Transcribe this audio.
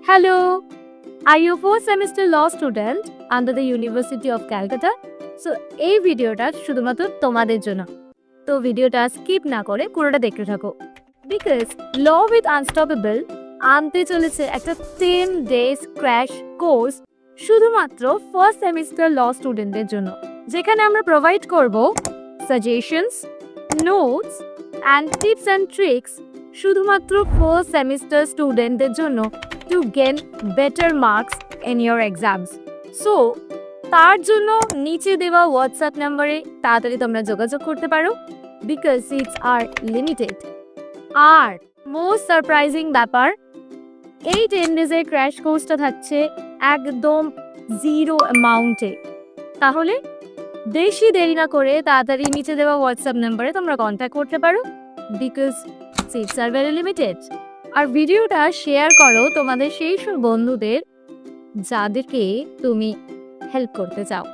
Hello, are you a fourth semester law student under the University of Calcutta? So এই ভিডিওটা শুধুমাত্র তোমাদের জন্য। তো ভিডিওটা স্কিপ না করে পুরোটা দেখতে থাকো। বিকজ ল উইথ আনস্টপেবল আনতে চলেছে একটা 10 days ক্র্যাশ কোর্স শুধুমাত্র ফার্স্ট সেমিস্টার ল স্টুডেন্টদের জন্য, যেখানে আমরা প্রোভাইড করব suggestions, notes and tips and tricks শুধুমাত্র ফার্স্ট সেমিস্টার স্টুডেন্টদের জন্য to gain better marks in your exams. So, তার জন্য নিচে দেওয়া হোয়াটসঅ্যাপ নাম্বারে তাড়াতাড়ি তোমরা যোগাযোগ করতে পারো বিকজ সিটস আর লিমিটেড। আর মোস্ট সারপ্রাইজিং ব্যাপার, এই 10 ডেজের ক্র্যাশ কোর্সটা থাকছে একদম জিরো অ্যামাউন্টে। তাহলে বেশি দেরি না করে তাড়াতাড়ি নিচে দেওয়া হোয়াটসঅ্যাপ নাম্বারে তোমরা কন্ট্যাক্ট করতে পারো because seats are very limited. আর ভিডিওটা শেয়ার করো তোমাদের সেই সব বন্ধুদের যাদেরকে তুমি হেল্প করতে চাও।